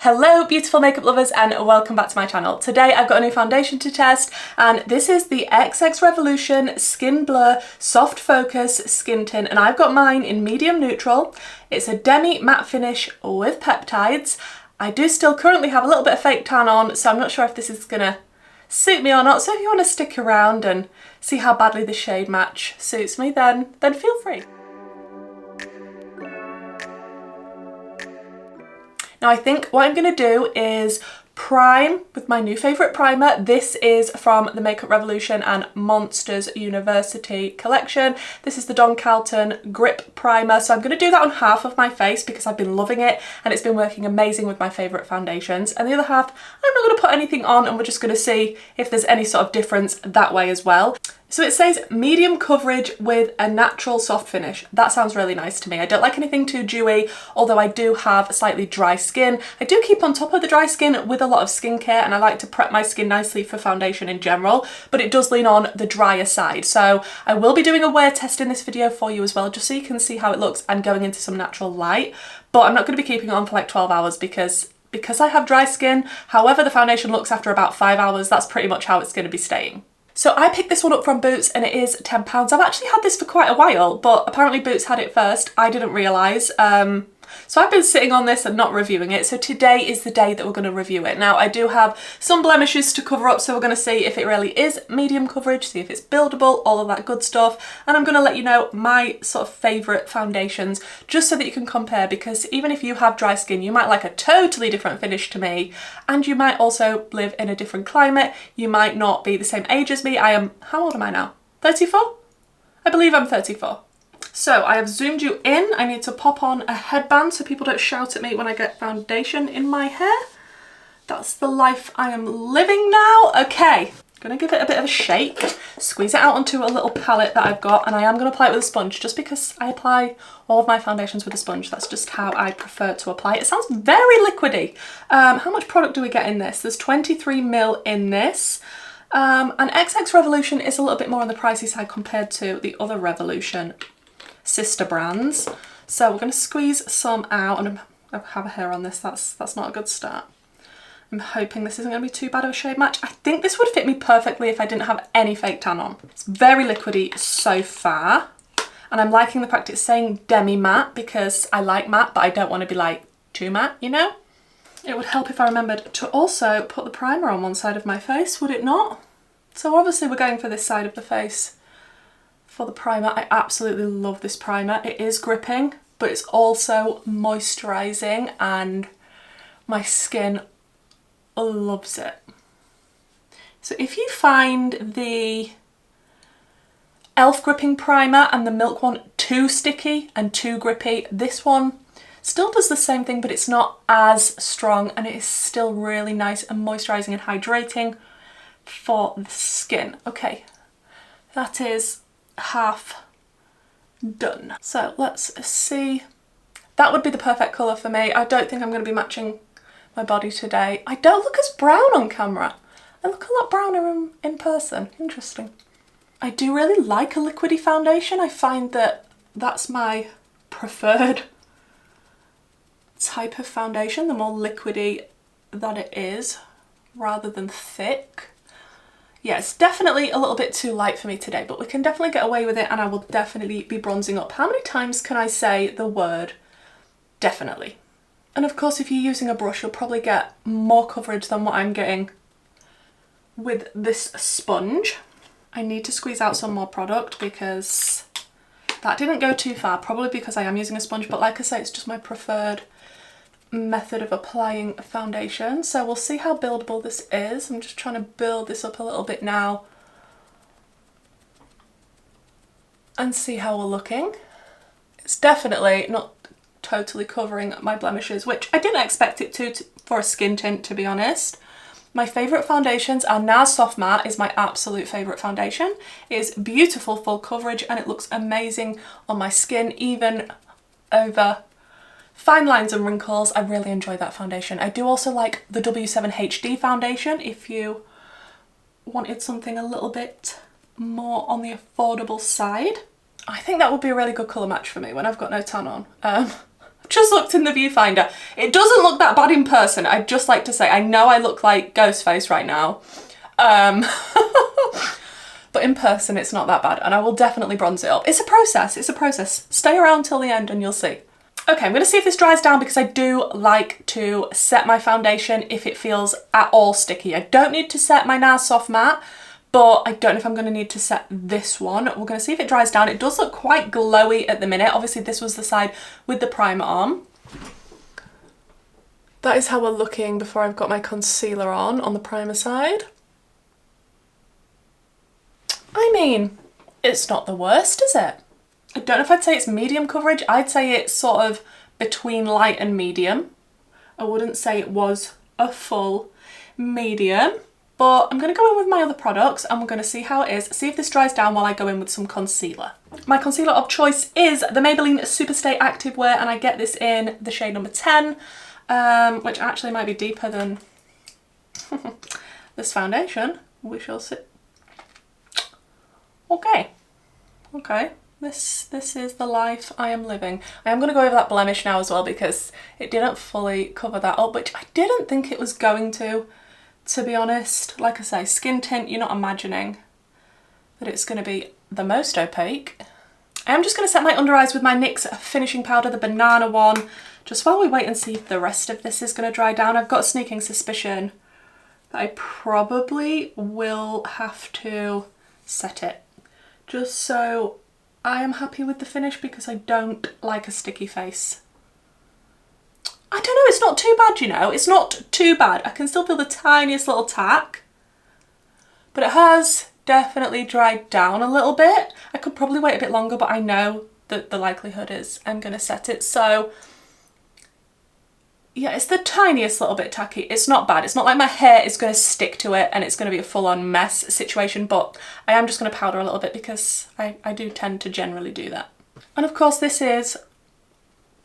Hello beautiful makeup lovers and welcome back to my channel. Today I've got a new foundation to test and this is the XX Revolution Skin Blur Soft Focus Skin Tint and I've got mine in medium neutral. It's a demi matte finish with peptides. I do still currently have a little bit of fake tan on, so I'm not sure if this is gonna suit me or not, so if you want to stick around and see how badly the shade match suits me then feel free. Now I think what I'm going to do is prime with my new favourite primer. This is from the Makeup Revolution and Monsters University collection. This is the Don Calton Grip Primer. So I'm going to do that on half of my face because I've been loving it and it's been working amazing with my favourite foundations. And the other half, I'm not going to put anything on and we're just going to see if there's any sort of difference that way as well. So it says medium coverage with a natural soft finish. That sounds really nice to me. I don't like anything too dewy, although I do have slightly dry skin. I do keep on top of the dry skin with a lot of skincare and I like to prep my skin nicely for foundation in general, but it does lean on the drier side. So I will be doing a wear test in this video for you as well, just so you can see how it looks and going into some natural light. But I'm not going to be keeping it on for like 12 hours because I have dry skin. However the foundation looks after about 5 hours, that's pretty much how it's going to be staying. So I picked this one up from Boots and it is £10. I've actually had this for quite a while, but apparently Boots had it first. I didn't realise. So I've been sitting on this and not reviewing it. So today is the day that we're going to review it. Now I do have some blemishes to cover up, so we're going to see if it really is medium coverage, see if it's buildable, all of that good stuff. And I'm going to let you know my sort of favourite foundations just so that you can compare, because even if you have dry skin, you might like a totally different finish to me and you might also live in a different climate. You might not be the same age as me. How old am I now? 34? I believe I'm 34. So I have zoomed you in. I need to pop on a headband so people don't shout at me when I get foundation in my hair. That's the life I am living now. Okay, gonna give it a bit of a shake, squeeze it out onto a little palette that I've got, and I am gonna apply it with a sponge just because I apply all of my foundations with a sponge. That's just how I prefer to apply it. It sounds very liquidy. How much product do we get in this? There's 23 ml in this. And XX Revolution is a little bit more on the pricey side compared to the other Revolution sister brands. So we're going to squeeze some out, and I have a hair on this, that's not a good start. I'm hoping this isn't going to be too bad of a shade match. I think this would fit me perfectly if I didn't have any fake tan on. It's very liquidy so far, and I'm liking the fact it's saying demi matte because I like matte, but I don't want to be like too matte, you know? It would help if I remembered to also put the primer on one side of my face, would it not? So obviously we're going for this side of the face for the primer. I absolutely love this primer. It is gripping, but it's also moisturising and my skin loves it. So if you find the e.l.f. gripping primer and the Milk one too sticky and too grippy, this one still does the same thing, but it's not as strong and it is still really nice and moisturising and hydrating for the skin. Okay, that is half done. So let's see. That would be the perfect colour for me. I don't think I'm going to be matching my body today. I don't look as brown on camera. I look a lot browner in person. Interesting. I do really like a liquidy foundation. I find that that's my preferred type of foundation, the more liquidy that it is rather than thick. Yeah, it's definitely a little bit too light for me today, but we can definitely get away with it and I will definitely be bronzing up. How many times can I say the word definitely? And of course, if you're using a brush, you'll probably get more coverage than what I'm getting with this sponge. I need to squeeze out some more product because that didn't go too far, probably because I am using a sponge, but like I say, it's just my preferred method of applying foundation. So we'll see how buildable this is. I'm just trying to build this up a little bit now and see how we're looking. It's definitely not totally covering my blemishes, which I didn't expect it to for a skin tint, to be honest. My favourite foundations are NARS Soft Matte is my absolute favourite foundation. It is beautiful full coverage and it looks amazing on my skin, even over fine lines and wrinkles. I really enjoy that foundation. I do also like the W7 HD foundation if you wanted something a little bit more on the affordable side. I think that would be a really good colour match for me when I've got no tan on. I'm just looked in the viewfinder. It doesn't look that bad in person, I'd just like to say. I know I look like Ghostface right now. But in person it's not that bad, and I will definitely bronze it up. It's a process, it's a process. Stay around till the end and you'll see. Okay, I'm gonna see if this dries down because I do like to set my foundation if it feels at all sticky. I don't need to set my NARS Soft Matte, but I don't know if I'm gonna need to set this one. We're gonna see if it dries down. It does look quite glowy at the minute. Obviously this was the side with the primer on. That is how we're looking before I've got my concealer on the primer side. I mean, it's not the worst, is it? I don't know if I'd say it's medium coverage. I'd say it's sort of between light and medium. I wouldn't say it was a full medium, but I'm gonna go in with my other products and we're gonna see how it is, see if this dries down while I go in with some concealer. My concealer of choice is the Maybelline Superstay Activewear, and I get this in the shade number 10, which actually might be deeper than this foundation. We shall see. Okay, this is the life I am living. I am going to go over that blemish now as well because it didn't fully cover that up, which I didn't think it was going to be honest. Like I say, skin tint, you're not imagining that it's going to be the most opaque. I am just going to set my under eyes with my NYX finishing powder, the banana one, just while we wait and see if the rest of this is going to dry down. I've got a sneaking suspicion that I probably will have to set it, just so I am happy with the finish because I don't like a sticky face. I don't know, it's not too bad, you know, it's not too bad. I can still feel the tiniest little tack, but it has definitely dried down a little bit. I could probably wait a bit longer, but I know that the likelihood is I'm gonna set it. So yeah, it's the tiniest little bit tacky. It's not bad. It's not like my hair is going to stick to it and it's going to be a full-on mess situation, but I am just going to powder a little bit because I do tend to generally do that. And of course this is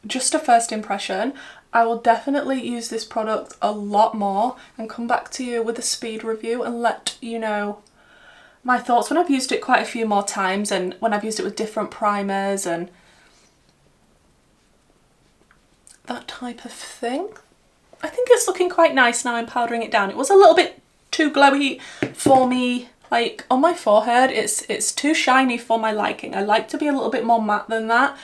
just a first impression. I will definitely use this product a lot more and come back to you with a speed review and let you know my thoughts when I've used it quite a few more times and when I've used it with different primers and that type of thing. I think it's looking quite nice now I'm powdering it down. It was a little bit too glowy for me, like on my forehead. It's too shiny for my liking. I like to be a little bit more matte than that.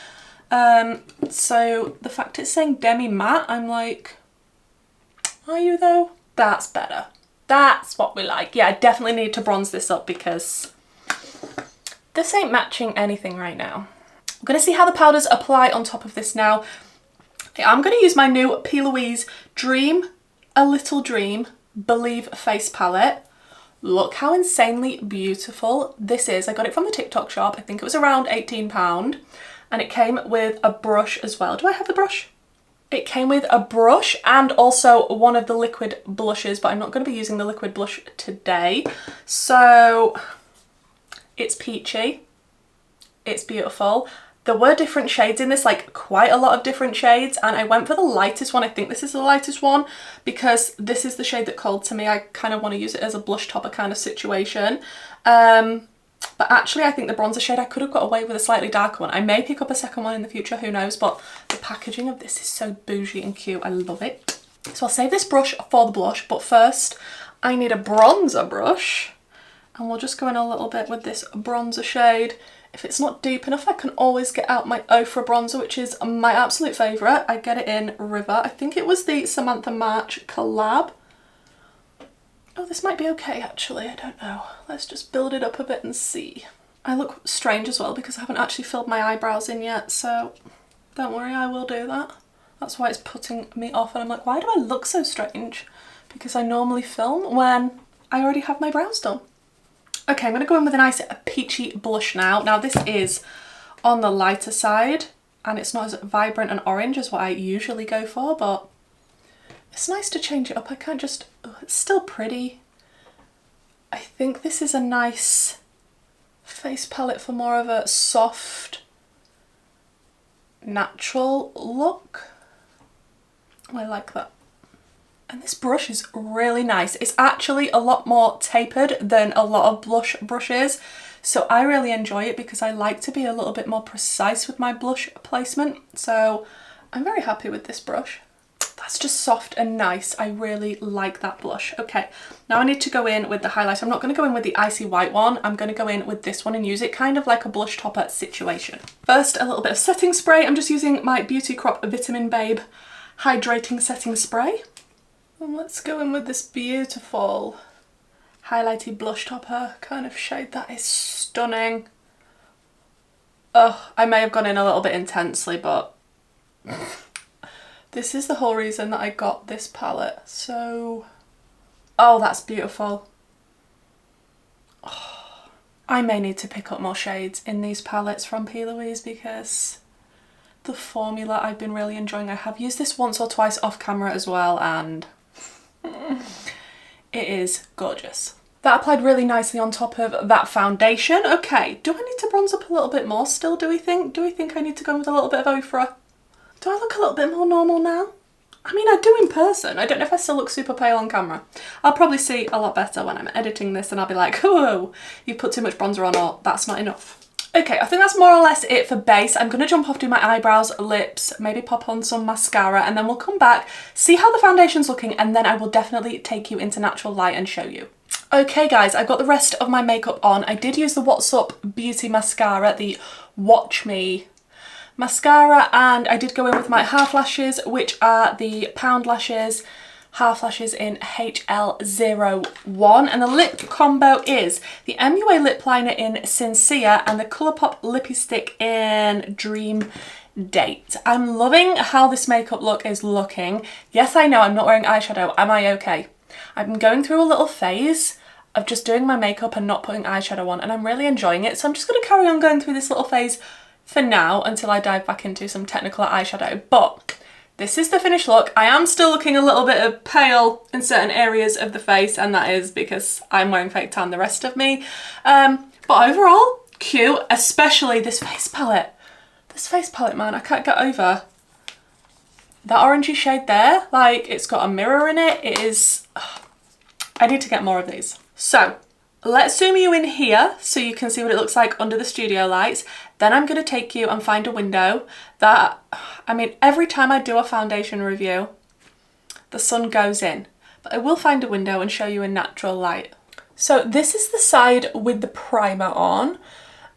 So the fact it's saying demi matte, I'm like, are you though? That's better. That's what we like. Yeah, I definitely need to bronze this up because this ain't matching anything right now. I'm gonna see how the powders apply on top of this now. I'm going to use my new P. Louise Dream a Little Dream Believe face palette. Look how insanely beautiful this is. I got it from the TikTok shop. I think it was around £18 and it came with a brush as well. Do I have the brush? It came with a brush and also one of the liquid blushes, but I'm not going to be using the liquid blush today. So it's peachy. It's beautiful. There were different shades in this, like quite a lot of different shades, and I went for the lightest one. I think this is the lightest one because this is the shade that called to me. I kind of want to use it as a blush topper kind of situation. But actually I think the bronzer shade, I could have got away with a slightly darker one. I may pick up a second one in the future, who knows, but the packaging of this is so bougie and cute. I love it. So I'll save this brush for the blush, but first I need a bronzer brush and we'll just go in a little bit with this bronzer shade. If it's not deep enough, I can always get out my Ofra bronzer, which is my absolute favourite. I get it in River. I think it was the Samantha March collab. Oh, this might be okay actually, I don't know. Let's just build it up a bit and see. I look strange as well because I haven't actually filled my eyebrows in yet, so don't worry, I will do that. That's why it's putting me off and I'm like, why do I look so strange? Because I normally film when I already have my brows done. Okay, I'm going to go in with a nice peachy blush now. Now this is on the lighter side and it's not as vibrant and orange as what I usually go for, but it's nice to change it up. I can't just, oh, it's still pretty. I think this is a nice face palette for more of a soft, natural look. I like that. And this brush is really nice. It's actually a lot more tapered than a lot of blush brushes. So I really enjoy it because I like to be a little bit more precise with my blush placement. So I'm very happy with this brush. That's just soft and nice. I really like that blush. Okay, now I need to go in with the highlight. I'm not going to go in with the icy white one. I'm going to go in with this one and use it kind of like a blush topper situation. First, a little bit of setting spray. I'm just using my Beauty Crop Vitamin Babe Hydrating Setting Spray. And let's go in with this beautiful highlighty blush topper kind of shade. That is stunning. Oh, I may have gone in a little bit intensely, but this is the whole reason that I got this palette. So, oh, that's beautiful. Oh, I may need to pick up more shades in these palettes from P. Louise because the formula I've been really enjoying. I have used this once or twice off camera as well, and it is gorgeous. That applied really nicely on top of that foundation. Okay, do I need to bronze up a little bit more still, do we think? Do we think I need to go in with a little bit of Ofra? Do I look a little bit more normal now? I mean, I do in person. I don't know if I still look super pale on camera. I'll probably see a lot better when I'm editing this and I'll be like, whoa, you put too much bronzer on, or that's not enough. Okay, I think that's more or less it for base. I'm going to jump off, do my eyebrows, lips, maybe pop on some mascara, and then we'll come back, see how the foundation's looking, and then I will definitely take you into natural light and show you. Okay guys, I've got the rest of my makeup on. I did use the What's Up Beauty mascara, the Watch Me mascara, and I did go in with my half lashes, which are the Pound Lashes half lashes in HL01, and the lip combo is the MUA lip liner in Sincere and the Colourpop lippy stick in Dream Date. I'm loving how this makeup look is looking. Yes, I know I'm not wearing eyeshadow. Am I okay? I've been going through a little phase of just doing my makeup and not putting eyeshadow on, and I'm really enjoying it, so I'm just going to carry on going through this little phase for now until I dive back into some technical eyeshadow. But this is the finished look. I am still looking a little bit pale in certain areas of the face, and that is because I'm wearing fake tan the rest of me. But overall, cute, especially this face palette. This face palette, man, I can't get over that orangey shade there. Like, it's got a mirror in it. It is... I need to get more of these. So, let's zoom you in here so you can see what it looks like under the studio lights. Then I'm going to take you and find a window that, I mean, every time I do a foundation review, the sun goes in. But I will find a window and show you in natural light. So this is the side with the primer on,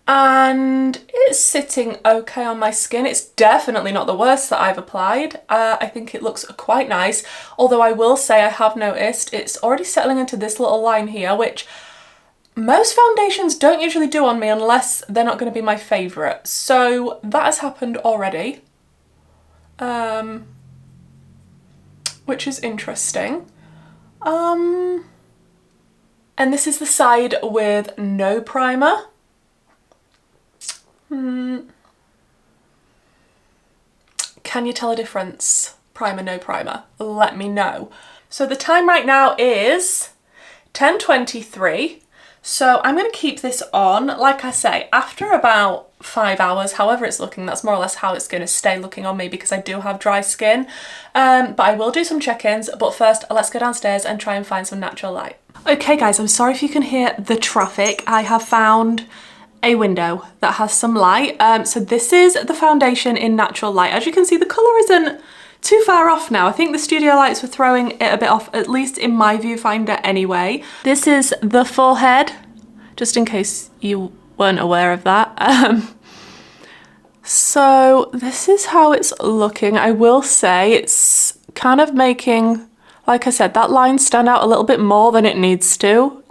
and it's sitting okay on my skin. It's definitely not the worst that I've applied. I think it looks quite nice, although I will say I have noticed it's already settling into this little line here, which most foundations don't usually do on me unless they're not going to be my favourite. So that has happened already, which is interesting. And this is the side with no primer. Can you tell a difference? Primer, no primer? Let me know. So the time right now is 10:23. So I'm going to keep this on. Like I say, after about 5 hours, however it's looking, that's more or less how it's going to stay looking on me because I do have dry skin. But I will do some check-ins. But first, let's go downstairs and try and find some natural light. Okay guys, I'm sorry if you can hear the traffic. I have found a window that has some light. So this is the foundation in natural light. As you can see, the colour isn't too far off now. I think the studio lights were throwing it a bit off, at least in my viewfinder anyway. This is the forehead, just in case you weren't aware of that. So this is how it's looking. I will say it's kind of making, like I said, that line stand out a little bit more than it needs to.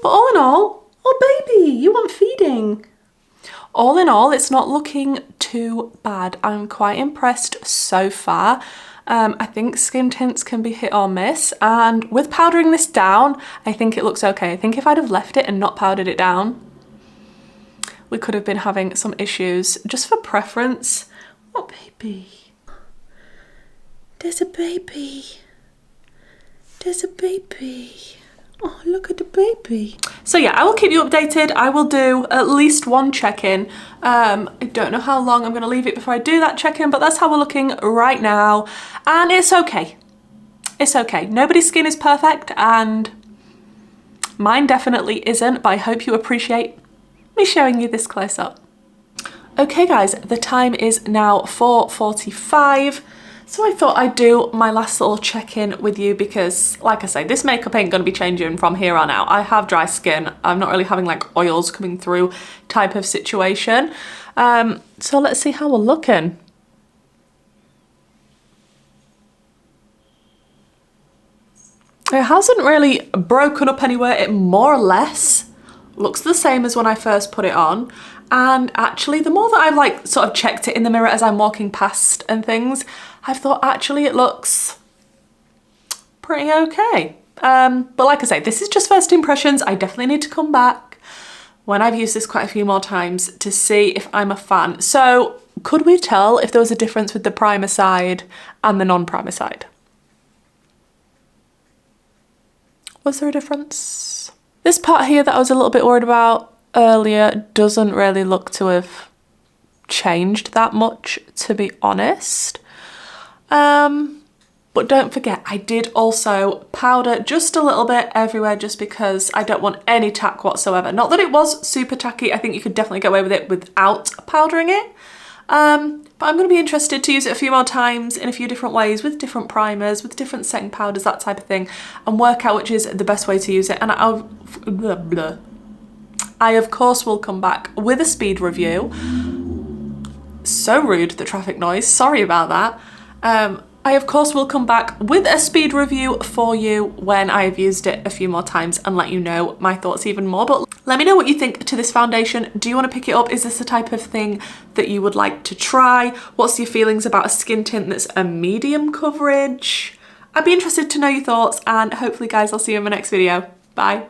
But all in all, oh baby, you want feeding. All in all, it's not looking too bad. I'm quite impressed so far. I think skin tints can be hit or miss, and with powdering this down, I think it looks okay. I think if I'd have left it and not powdered it down, we could have been having some issues. Just for preference. Oh baby. There's a baby. There's a baby. Oh, look at the baby. So yeah, I will keep you updated. I will do at least one check-in. I don't know how long I'm going to leave it before I do that check-in, but that's how we're looking right now. And it's okay. It's okay. Nobody's skin is perfect, and mine definitely isn't, but I hope you appreciate me showing you this close up. Okay guys, the time is now 4:45. So I thought I'd do my last little check-in with you because, like I say, this makeup ain't gonna be changing from here on out. I have dry skin. I'm not really having like oils coming through type of situation. So let's see how we're looking. It hasn't really broken up anywhere. It more or less looks the same as when I first put it on. And actually, the more that I've like sort of checked it in the mirror as I'm walking past and things, I've thought actually it looks pretty okay. But like I say, this is just first impressions. I definitely need to come back when I've used this quite a few more times to see if I'm a fan. So could we tell if there was a difference with the primer side and the non-primer side? Was there a difference? This part here that I was a little bit worried about earlier doesn't really look to have changed that much, to be honest. But don't forget, I did also powder just a little bit everywhere just because I don't want any tack whatsoever. Not that it was super tacky, I think you could definitely get away with it without powdering it. But I'm going to be interested to use it a few more times in a few different ways with different primers, with different setting powders, that type of thing, and work out which is the best way to use it. And I of course will come back with a speed review. So rude, the traffic noise, sorry about that. I of course will come back with a speed review for you when I've used it a few more times and let you know my thoughts even more. But let me know what you think to this foundation. Do you want to pick it up? Is this the type of thing that you would like to try? What's your feelings about a skin tint that's a medium coverage? I'd be interested to know your thoughts, and hopefully guys, I'll see you in my next video. Bye.